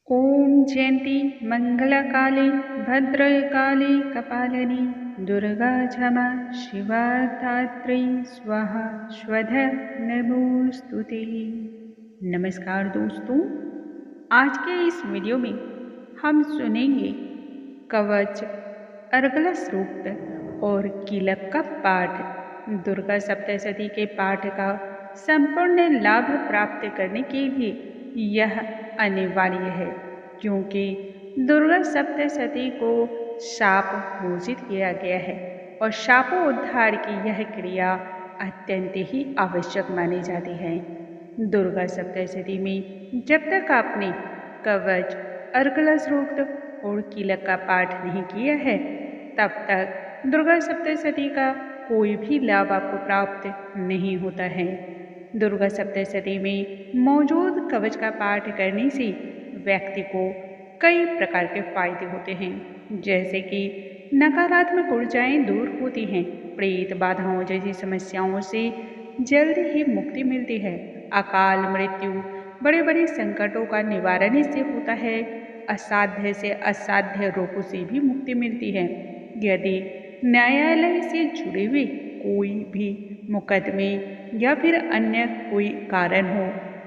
ओम जयंती मंगलाकाली भद्रकाली कपालिनी दुर्गा क्षमा शिवा धात्री स्वाहा स्वधा नमोस्तुते। नमस्कार दोस्तों, आज के इस वीडियो में हम सुनेंगे कवच, अर्गला सूक्त और कीलक का पाठ। दुर्गा सप्तशती के पाठ का संपूर्ण लाभ प्राप्त करने के लिए यह अनिवार्य है, क्योंकि दुर्गा सप्तशती को शाप घोषित किया गया है और शापोद्धार की यह क्रिया अत्यंत ही आवश्यक मानी जाती है। दुर्गा सप्तशती में जब तक आपने कवच, अर्गला सूक्त और कीलक का पाठ नहीं किया है, तब तक दुर्गा सप्तशती का कोई भी लाभ आपको प्राप्त नहीं होता है। दुर्गा सप्तशती में मौजूद कवच का पाठ करने से व्यक्ति को कई प्रकार के फायदे होते हैं, जैसे कि नकारात्मक ऊर्जाएं दूर होती हैं, प्रेत बाधाओं जैसी समस्याओं से जल्द ही मुक्ति मिलती है, अकाल मृत्यु, बड़े बड़े संकटों का निवारण इससे होता है, असाध्य से असाध्य रोगों से भी मुक्ति मिलती है। यदि न्यायालय से जुड़े हुए कोई भी मुकदमे या फिर अन्य कोई कारण हो,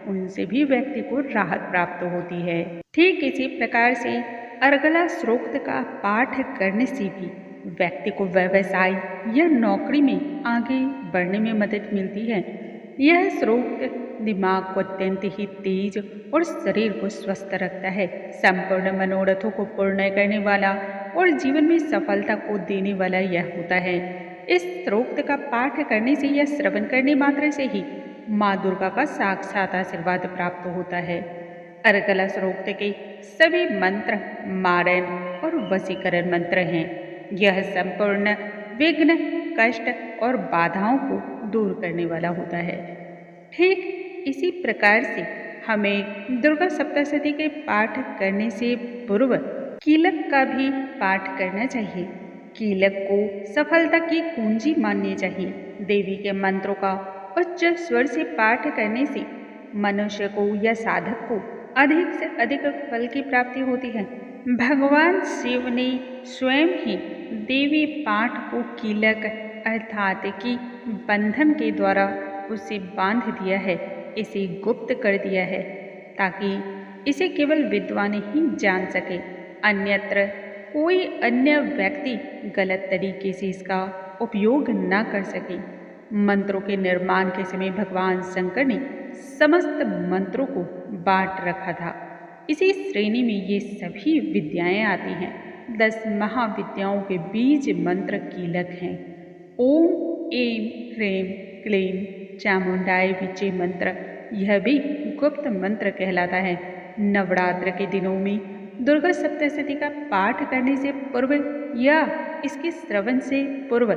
उनसे भी व्यक्ति को राहत प्राप्त होती है। ठीक इसी प्रकार से अर्गला सूक्त का पाठ करने से भी व्यक्ति को व्यवसाय या नौकरी में आगे बढ़ने में मदद मिलती है। यह सूक्त दिमाग को अत्यंत ही तेज और शरीर को स्वस्थ रखता है, संपूर्ण मनोरथों को पूर्ण करने वाला और जीवन में सफलता को देने वाला यह होता है। इस सूक्त का पाठ करने से या श्रवण करने मात्र से ही माँ दुर्गा का साक्षात आशीर्वाद प्राप्त होता है। अर्गला सूक्त के सभी मंत्र मारण और वशीकरण मंत्र हैं। यह संपूर्ण विघ्न, कष्ट और बाधाओं को दूर करने वाला होता है। ठीक इसी प्रकार से हमें दुर्गा सप्तशती के पाठ करने से पूर्व कीलक का भी पाठ करना चाहिए। कीलक को सफलता की कुंजी माननी चाहिए। देवी के मंत्रों का उच्च स्वर से पाठ करने से मनुष्य को या साधक को अधिक से अधिक फल की प्राप्ति होती है। भगवान शिव ने स्वयं ही देवी पाठ को कीलक अर्थात कि बंधन के द्वारा उसे बांध दिया है, इसे गुप्त कर दिया है, ताकि इसे केवल विद्वान ही जान सके, अन्यत्र कोई अन्य व्यक्ति गलत तरीके से इसका उपयोग न कर सके। मंत्रों के निर्माण के समय भगवान शंकर ने समस्त मंत्रों को बांट रखा था। इसी श्रेणी में ये सभी विद्याएं आती हैं। 10 महाविद्याओं के बीज मंत्र कीलक हैं। ओम ऐं ह्रीं क्लीं चामुंडाय विचे मंत्र, यह भी गुप्त मंत्र कहलाता है। नवरात्र के दिनों में दुर्गा सप्तशती का पाठ करने से पूर्व या इसके श्रवण से पूर्व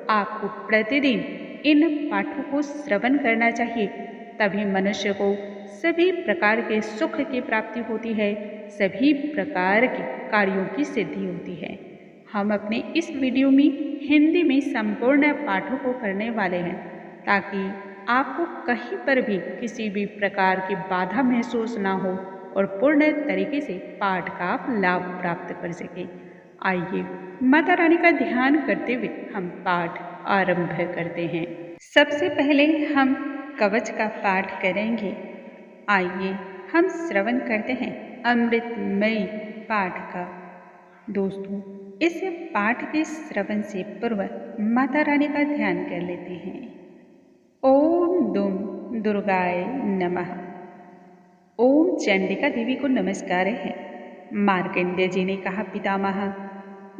आपको प्रतिदिन इन पाठों को श्रवण करना चाहिए, तभी मनुष्य को सभी प्रकार के सुख की प्राप्ति होती है, सभी प्रकार के कार्यों की सिद्धि होती है। हम अपने इस वीडियो में हिंदी में संपूर्ण पाठों को करने वाले हैं, ताकि आपको कहीं पर भी किसी भी प्रकार की बाधा महसूस ना हो और पूर्ण तरीके से पाठ का आप लाभ प्राप्त कर सकें। आइए माता रानी का ध्यान करते हुए हम पाठ आरंभ करते हैं। सबसे पहले हम कवच का पाठ करेंगे। आइए हम श्रवण करते हैं अमृतमयी पाठ का। दोस्तों, इस पाठ के श्रवण से पूर्व माता रानी का ध्यान कर लेते हैं। ओम दुम दुर्गाय नमः। ओम चंडिका देवी को नमस्कार है। मार्कंडेय जी ने कहा, पितामह,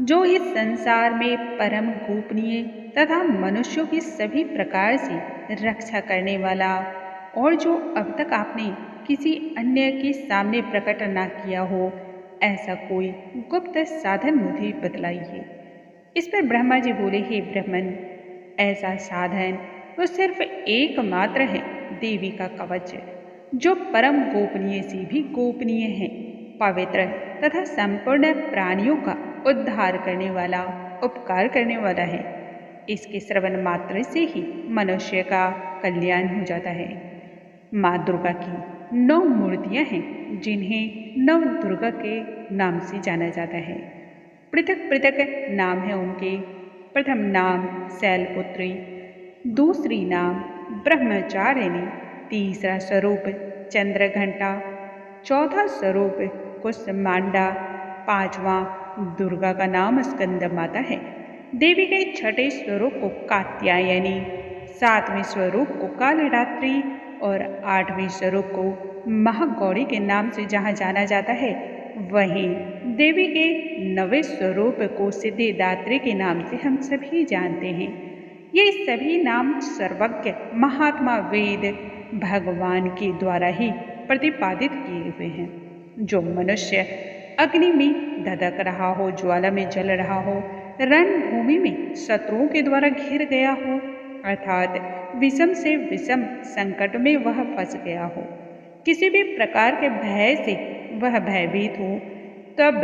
जो इस संसार में परम गोपनीय तथा मनुष्यों की सभी प्रकार से रक्षा करने वाला और जो अब तक आपने किसी अन्य के सामने प्रकट ना किया हो, ऐसा कोई गुप्त साधन मुझे बतलाइए। इस पर ब्रह्मा जी बोले, हे ब्रह्मन, ऐसा साधन तो सिर्फ एकमात्र है, देवी का कवच, जो परम गोपनीय से भी गोपनीय है, पवित्र तथा संपूर्ण प्राणियों का उद्धार करने वाला, उपकार करने वाला है। इसके श्रवण मात्र से ही मनुष्य का कल्याण हो जाता है। माँ दुर्गा की 9 मूर्तियां हैं जिन्हें नव दुर्गा के नाम से जाना जाता है। पृथक पृथक नाम है उनके। प्रथम नाम शैलपुत्री, दूसरी नाम ब्रह्मचारिणी, तीसरा स्वरूप चंद्रघंटा, चौथा स्वरूप कुसमांडा, पांचवा दुर्गा का नाम स्कंद माता है। देवी के छठे स्वरूप को कात्यायनी, सातवें स्वरूप को कालरात्रि और आठवें स्वरूप को महागौरी के नाम से जहाँ जाना जाता है, वहीं देवी के नवे स्वरूप को सिद्धिदात्री के नाम से हम सभी जानते हैं। ये सभी नाम सर्वज्ञ महात्मा वेद भगवान के द्वारा ही प्रतिपादित किए हुए हैं। जो मनुष्य अग्नि में धधक रहा हो, ज्वाला में जल रहा हो, रणभूमि में शत्रुओं के द्वारा घिर गया हो, अर्थात विषम से विषम संकट में वह फंस गया हो, किसी भी प्रकार के भय से वह भयभीत हो, तब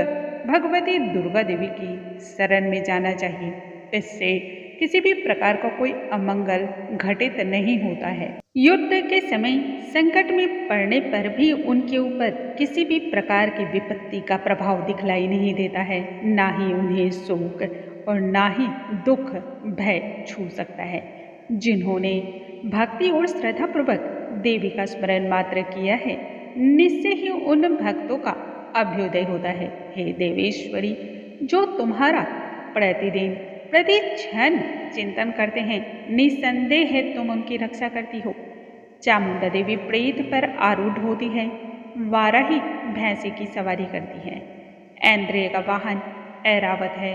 भगवती दुर्गा देवी की शरण में जाना चाहिए। इससे किसी भी प्रकार का कोई अमंगल घटित नहीं होता है। युद्ध के समय संकट में पड़ने पर भी उनके ऊपर किसी भी प्रकार की विपत्ति का प्रभाव दिखलाई नहीं देता है। ना ही उन्हें शोक और ना ही दुख भय छू सकता है। जिन्होंने भक्ति और श्रद्धापूर्वक देवी का स्मरण मात्र किया है, निश्चय ही उन भक्तों का अभ्युदय होता है। हे देवेश्वरी, जो तुम्हारा प्रतिदिन प्रति क्षण चिंतन करते हैं, निसंदेह है तुम उनकी रक्षा करती हो। चामुंडा देवी प्रेत पर आरूढ़ होती है, वाराही भैंसे की सवारी करती है, ऐन्द्रिय का वाहन ऐरावत है,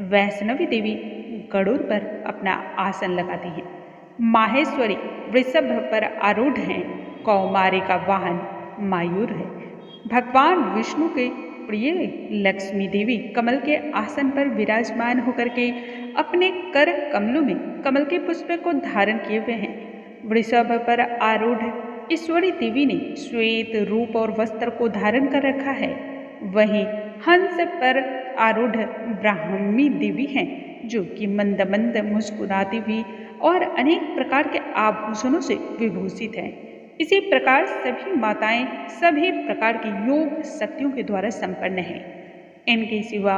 वैष्णवी देवी गरुड़ पर अपना आसन लगाती हैं, माहेश्वरी वृषभ पर आरूढ़ हैं, कौमारी का वाहन मायूर है, भगवान विष्णु के प्रिय लक्ष्मी देवी कमल के आसन पर विराजमान होकर के अपने कर कमलों में कमल के पुष्प को धारण किए हुए हैं। वृषभ पर आरूढ़ ईश्वरी देवी ने श्वेत रूप और वस्त्र को धारण कर रखा है। वहीं हंस पर आरूढ़ ब्राह्मी देवी हैं, जो कि मंद मंद मुस्कुराती हुई और अनेक प्रकार के आभूषणों से विभूषित हैं। इसी प्रकार सभी माताएं सभी प्रकार की योग शक्तियों के द्वारा संपन्न हैं। इनके सिवा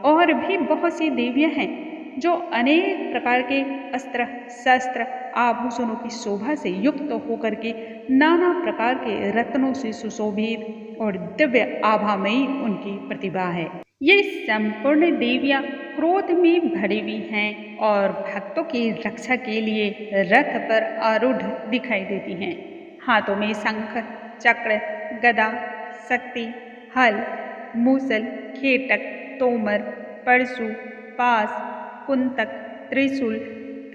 और भी बहुत सी देवियां हैं जो अनेक प्रकार के अस्त्र शस्त्र आभूषणों की शोभा से युक्त होकर के नाना प्रकार के रत्नों से सुशोभित और दिव्य आभामयी उनकी प्रतिभा है। ये संपूर्ण देवियां क्रोध में भरी हुई हैं और भक्तों की रक्षा के लिए रथ पर आरूढ़ दिखाई देती हैं। हाथों में शंख, चक्र, गदा, शक्ति, हल, मूसल, खेटक, तोमर, परशु, पास, कुंतक, त्रिशूल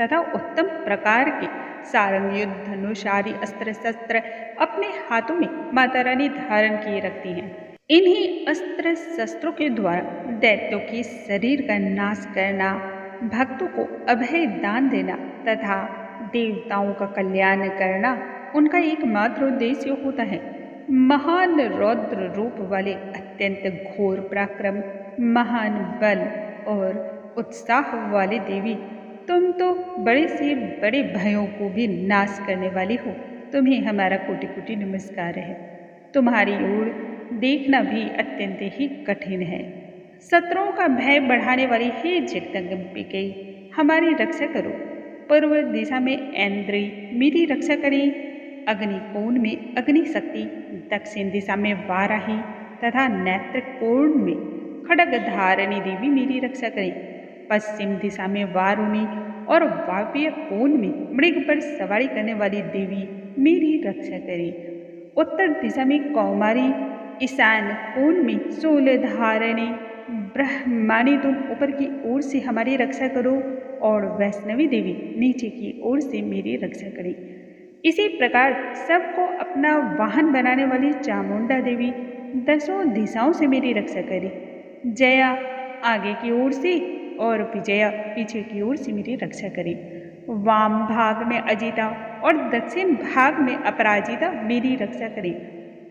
तथा उत्तम प्रकार के सारंग, युद्ध धनुषादि अस्त्र शस्त्र अपने हाथों में माता रानी धारण किए रखती हैं। इन्हीं अस्त्र शस्त्रों के द्वारा दैत्यों के शरीर का नाश करना, भक्तों को अभय दान देना तथा देवताओं का कल्याण करना उनका एकमात्र उद्देश्य होता है। महान रौद्र रूप वाले, अत्यंत घोर पराक्रम, महान बल और उत्साह वाली देवी, तुम तो बड़े से बड़े भयों को भी नाश करने वाली हो। तुम्हें हमारा कोटि कोटि नमस्कार है। तुम्हारी ओर देखना भी अत्यंत ही कठिन है। शत्रुओं का भय बढ़ाने वाली हे जगदम्बिके, हमारी रक्षा करो। पूर्व दिशा में ऐन्द्री मेरी रक्षा करें, अग्निकोण में अग्नि शक्ति, दक्षिण दिशा में वाराही तथा नेत्र कोण में खड्ग धारिणी देवी मेरी रक्षा करें, पश्चिम दिशा में वारुणी और वाव्य कोण में मृग पर सवारी करने वाली देवी मेरी रक्षा करें, उत्तर दिशा में कौमारी, ईशान कोण में शूलधारिणी ब्रह्माणी तुम ऊपर की ओर से हमारी रक्षा करो और वैष्णवी देवी नीचे की ओर से मेरी रक्षा करें। इसी प्रकार सबको अपना वाहन बनाने वाली चामुंडा देवी दसों दिशाओं से मेरी रक्षा करे। जया आगे की ओर से और विजया पीछे की ओर से मेरी रक्षा करे। वाम भाग में अजिता और दक्षिण भाग में अपराजिता मेरी रक्षा करें।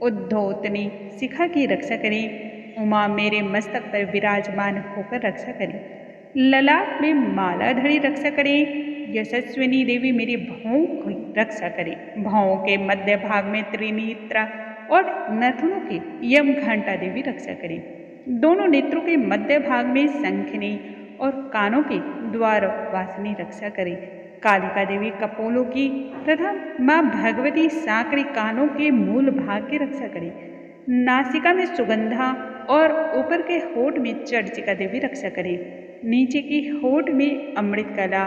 उद्धोतनी शिखा की रक्षा करें। उमा मेरे मस्तक पर विराजमान होकर रक्षा करें। ललाट में माला धरी रक्षा करें। यशस्विनी देवी मेरी भौं की रक्षा करे। भौं के मध्य भाग में त्रिनेत्रा और नथुनों की यम घंटा देवी रक्षा करे। दोनों नेत्रों के मध्य भाग में शंखिनी और कानों के द्वार वासिनी रक्षा करे। कालिका देवी कपोलों की तथा माँ भगवती सांकड़ी कानों के मूल भाग की रक्षा करे। नासिका में सुगंधा और ऊपर के होठ में चर्चिका देवी रक्षा करे। नीचे की होठ में अमृत कला,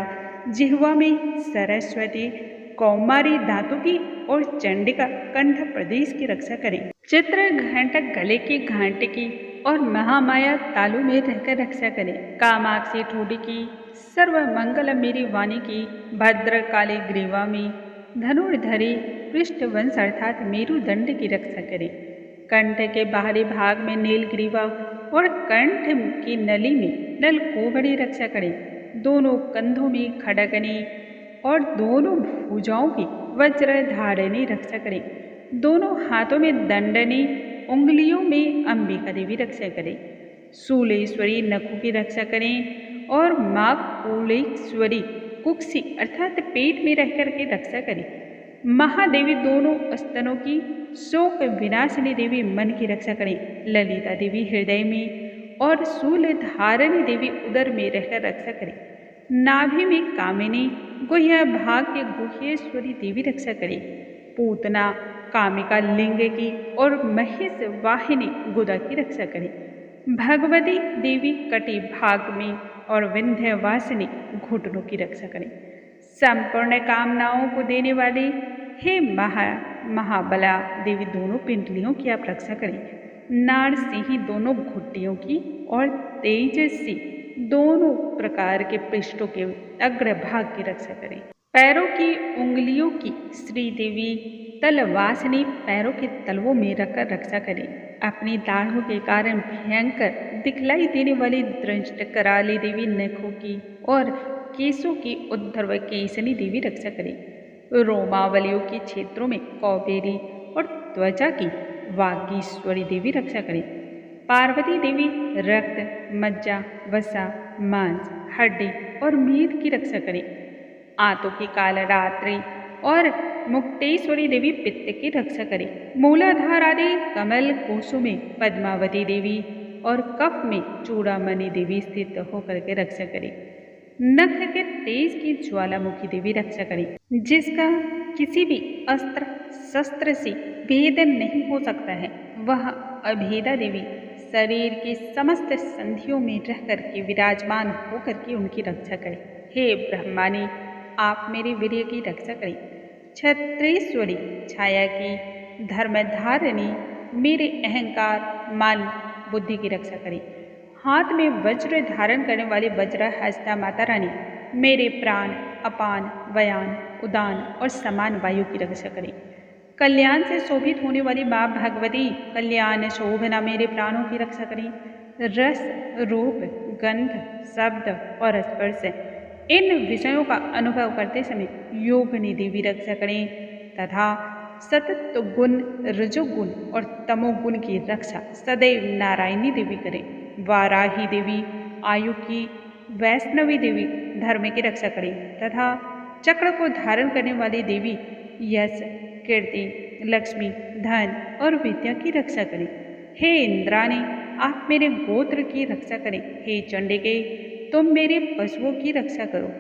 जिह्वा में सरस्वती, कौमारी धातु की और चंडिका कंठ प्रदेश की रक्षा करे। चित्र घंटक गले की घंटे की और महामाया तालु में रहकर रक्षा करे। कामाक्षी ठोडी की सर्व मंगल मेरी वाणी की भद्र काली ग्रीवा में धनुर्धरी पृष्ठवंश अर्थात मेरुदंड की रक्षा करे। कंठ के बाहरी भाग में नीलग्रीवा और कंठ की नली में नलकोबड़ी रक्षा करे। दोनों कंधों में खड़गनी और दोनों भुजाओं की वज्रधारिणी रक्षा करे। दोनों हाथों में दंडनी, उंगलियों में अंबिका देवी रक्षा करे। शूलेश्वरी नखों की रक्षा करें और माँ कुलेश्वरी कुक्षी अर्थात पेट में रहकर के रक्षा करे। महादेवी दोनों स्तनों की, शोक विनाशिनी देवी मन की रक्षा करें। ललिता देवी हृदय में और शूलधारिणी देवी उदर में रहकर रक्षा करें। नाभि में कामिनी, गुह्य भाग के गुह्येश्वरी देवी रक्षा करे। पूतना कामिका लिंग की और महेश वाहिनी गुदा की रक्षा करे। भगवती देवी कटी भाग में और विंध्यवासिनी घुटनों की रक्षा करें। संपूर्ण कामनाओं को देने वाली हे महाबला देवी दोनों पिंडलियों की आप रक्षा करें। नाड़ सिंही दोनों घुट्टियों की और तेजस्वी दोनों प्रकार के पृष्ठों के अग्रभाग की रक्षा करें। पैरों की उंगलियों की श्री देवी तलवासिनी पैरों के तलवों में रखकर रक्षा करें। अपनी दाढ़ों के कारण भयंकर दिखलाई देने वाली दृष्ट कराली देवी नखों की और केशों की उद्धर्व केसनी देवी रक्षा करें। रोमावलियों के क्षेत्रों में कौबेरी और त्वचा की वागीश्वरी देवी रक्षा करें। पार्वती देवी रक्त, मज्जा, वसा, मांस, हड्डी और मेद की रक्षा करें। आंतों की कालरात्रि और मुक्तेश्वरी देवी पित्त की रक्षा करें। मूलाधार आदि कमल कोशों में पद्मावती देवी और कफ में चूड़ामणि देवी स्थित होकर के रक्षा करें। नख के तेज की ज्वालामुखी देवी रक्षा करें। जिसका किसी भी अस्त्र शस्त्र से भेदन नहीं हो सकता है, वह अभेदा देवी शरीर की समस्त संधियों में रह करके विराजमान होकर के उनकी रक्षा करें। हे ब्रह्मानी, आप मेरे वीर्य की रक्षा करें। छत्रेश्वरी छाया की धर्मधारिणी मेरे अहंकार, मन, बुद्धि की रक्षा करें। हाथ में वज्र धारण करने वाली वज्र हस्ता माता रानी मेरे प्राण, अपान, व्यान, उदान और समान वायु की रक्षा करें। कल्याण से शोभित होने वाली माँ भगवती कल्याण शोभना मेरे प्राणों की रक्षा करें। रस, रूप, गंध, शब्द और स्पर्श इन विषयों का अनुभव करते समय योगिनी देवी रक्षा करें तथा सतत्व गुण, रजोगुण और तमोगुण की रक्षा सदैव नारायणी देवी करें। वाराही देवी आयु की, वैष्णवी देवी धर्म की रक्षा करें तथा चक्र को धारण करने वाली देवी यश, कीर्ति, लक्ष्मी, धन और विद्या की रक्षा करें। हे इंद्राणी, आप मेरे गोत्र की रक्षा करें। हे चंडिके, तुम मेरे पशुओं की रक्षा करो।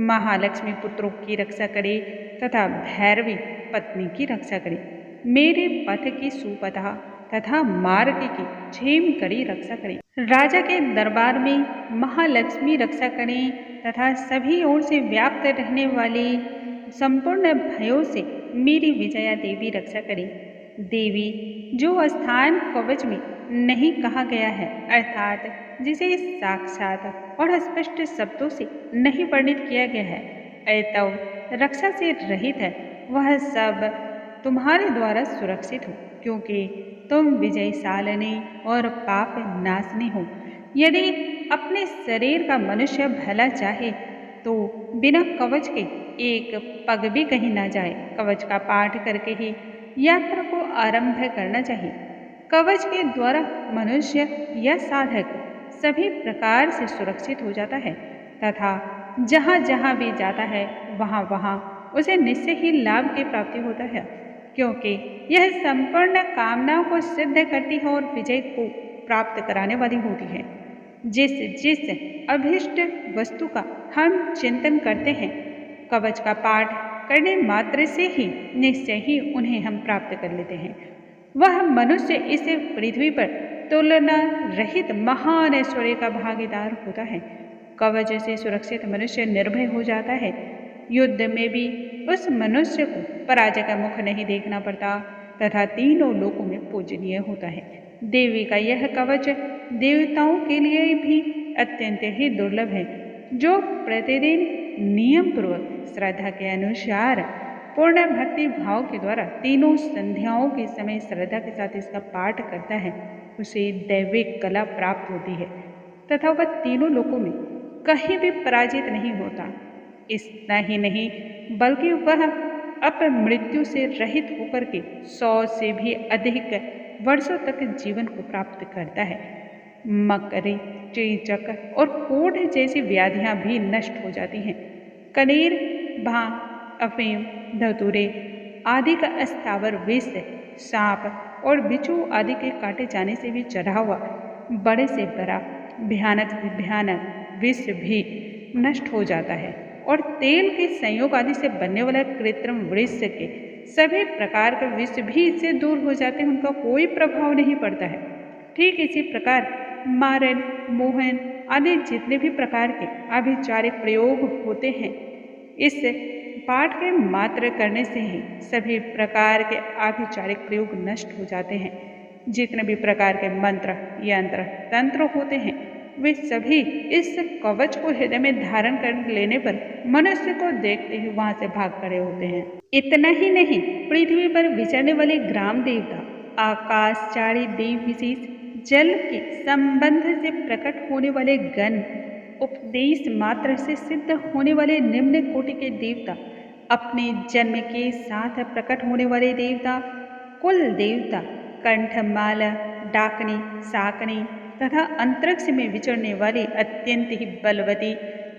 महालक्ष्मी पुत्रों की रक्षा करे तथा भैरवी पत्नी की रक्षा करे। मेरे पथ की सुपथा तथा मार्ग की क्षेम करी रक्षा करें। राजा के दरबार में महालक्ष्मी रक्षा करें तथा सभी ओर से व्याप्त रहने वाली संपूर्ण भयों से मेरी विजया देवी रक्षा करें। देवी, जो स्थान कवच में नहीं कहा गया है, अर्थात जिसे साक्षात और स्पष्ट शब्दों से नहीं वर्णित किया गया है, अतः रक्षा से रहित है, वह सब तुम्हारे द्वारा सुरक्षित हो, क्योंकि तुम विजयशालिनी और पाप नाशनी हो। यदि अपने शरीर का मनुष्य भला चाहे तो बिना कवच के एक पग भी कहीं ना जाए। कवच का पाठ करके ही यात्रा को आरंभ करना चाहिए। कवच के द्वारा मनुष्य या साधक सभी प्रकार से सुरक्षित हो जाता है तथा जहाँ जहाँ भी जाता है वहाँ वहाँ उसे निश्चय ही लाभ की प्राप्ति होता है, क्योंकि यह संपूर्ण कामनाओं को सिद्ध करती है और विजय को प्राप्त कराने वाली होती है। जिस जिस अभीष्ट वस्तु का हम चिंतन करते हैं, कवच का पाठ करने मात्र से ही निश्चय ही उन्हें हम प्राप्त कर लेते हैं। वह मनुष्य इस पृथ्वी पर तुलना रहित महान ऐश्वर्य का भागीदार होता है। कवच से सुरक्षित मनुष्य निर्भय हो जाता है। युद्ध में भी उस मनुष्य को पराजय का मुख नहीं देखना पड़ता तथा तीनों लोकों में पूजनीय होता है। देवी का यह कवच देवताओं के लिए भी अत्यंत ही दुर्लभ है, जो प्रतिदिन नियम पूर्वक श्रद्धा के अनुसार पूर्ण भक्ति भाव के द्वारा तीनों संध्याओं के समय श्रद्धा के साथ इसका पाठ करता है, उसे दैविक कला प्राप्त होती है तथा वह तीनों लोकों में कहीं भी पराजित नहीं होता। इतना ही नहीं बल्कि वह अपमृत्यु से रहित होकर के 100 से भी अधिक वर्षों तक जीवन को प्राप्त करता है। मकड़ी, चेचक और कोढ़ जैसी व्याधियां भी नष्ट हो जाती हैं। कनेर, भांग, अफीम, धतूरे आदि का अस्थावर विष, सांप और बिच्छू आदि के काटे जाने से भी चढ़ा हुआ बड़े से बड़ा भयानक से भयानक विष भी नष्ट हो जाता है और तेल के संयोग आदि से बनने वाला कृत्रिम वृक्ष के सभी प्रकार के विष भी इससे दूर हो जाते हैं, उनका कोई प्रभाव नहीं पड़ता है। ठीक इसी प्रकार मारन, मोहन आदि जितने भी प्रकार के आभिचारिक प्रयोग होते हैं, इस पाठ के मात्र करने से ही सभी प्रकार के आभिचारिक प्रयोग नष्ट हो जाते हैं। जितने भी प्रकार के मंत्र, यंत्र, तंत्र होते हैं, वे सभी इस कवच को हृदय में धारण कर लेने पर मनुष्य को देखते ही वहां से भाग खड़े होते हैं। इतना ही नहीं, पृथ्वी पर विचरने वाले ग्राम देवता, आकाशचारी देव विशेष, जल के संबंध से प्रकट होने वाले गण, उपदेश मात्र से सिद्ध होने वाले निम्न कोटि के देवता, अपने जन्म के साथ प्रकट होने वाले देवता, कुल देवता, कंठमाला, डाकनी, साकनी तथा अंतरिक्ष में विचरने वाली अत्यंत ही बलवती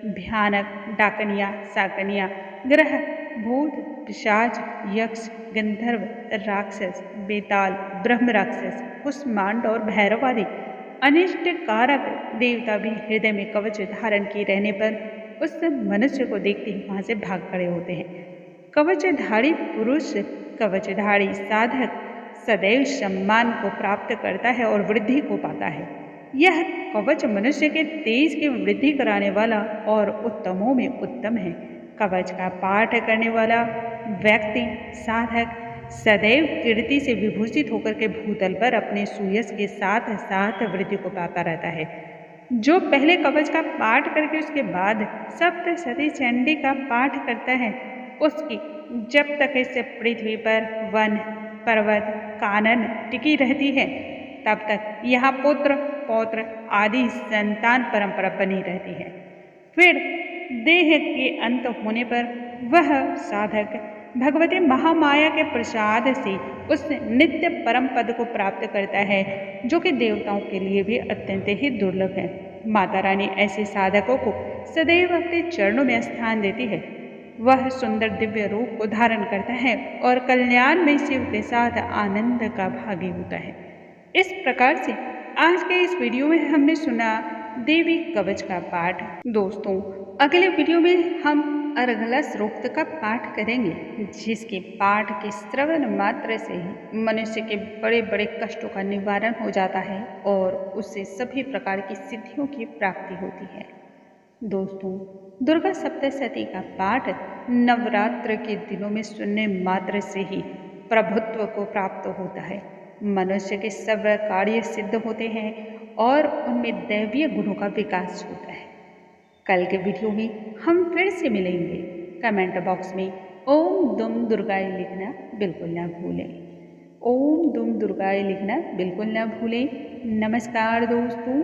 भयानक डाकनिया, साकनिया, ग्रह, भूत, पिशाच, यक्ष, गंधर्व, राक्षस, बेताल, ब्रह्म राक्षस, कुष्मांड और भैरव आदि अनिष्ट कारक देवता भी हृदय में कवच धारण किए रहने पर उस मनुष्य को देखते ही वहां से भाग खड़े होते हैं। कवचधारी पुरुष, कवचधारी साधक सदैव सम्मान को प्राप्त करता है और वृद्धि को पाता है। यह कवच मनुष्य के तेज की वृद्धि कराने वाला और उत्तमों में उत्तम है। कवच का पाठ करने वाला व्यक्ति, साधक सदैव कीर्ति से विभूषित होकर के भूतल पर अपने सुयश के साथ साथ वृद्धि को पाता रहता है। जो पहले कवच का पाठ करके उसके बाद सप्तशती चंडी का पाठ करता है, उसकी जब तक इस पृथ्वी पर वन, पर्वत, कानन टिकी रहती है, तब तक यहाँ पुत्र, पौत्र आदि संतान परंपरा बनी रहती है। फिर देह के अंत होने पर वह साधक भगवती महामाया के प्रसाद से उस नित्य परम पद को प्राप्त करता है, जो कि देवताओं के लिए भी अत्यंत ही दुर्लभ है। माता रानी ऐसे साधकों को सदैव अपने चरणों में स्थान देती है। वह सुंदर दिव्य रूप को धारण करता है और कल्याण में शिव के साथ आनंद का भागी होता है। इस प्रकार से आज के इस वीडियो में हमने सुना देवी कवच का पाठ। दोस्तों, अगले वीडियो में हम अर्गला सूक्त का पाठ करेंगे, जिसके पाठ के श्रवण मात्र से ही मनुष्य के बड़े बड़े कष्टों का निवारण हो जाता है और उससे सभी प्रकार की सिद्धियों की प्राप्ति होती है। दोस्तों, दुर्गा सप्तशती का पाठ नवरात्र के दिनों में सुनने मात्र से ही प्रभुत्व को प्राप्त होता है। मनुष्य के सब कार्य सिद्ध होते हैं और उनमें दैवीय गुणों का विकास होता है। कल के वीडियो में हम फिर से मिलेंगे। कमेंट बॉक्स में ओम दुम दुर्गाय लिखना बिल्कुल ना भूलें। ओम दुम दुर्गाय लिखना बिल्कुल ना भूलें। नमस्कार दोस्तों,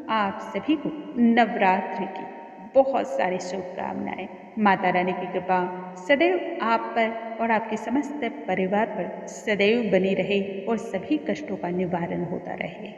आप सभी को नवरात्रि की बहुत सारी शुभकामनाएं। माता रानी की कृपा सदैव आप पर और आपके समस्त परिवार पर सदैव बनी रहे और सभी कष्टों का निवारण होता रहे।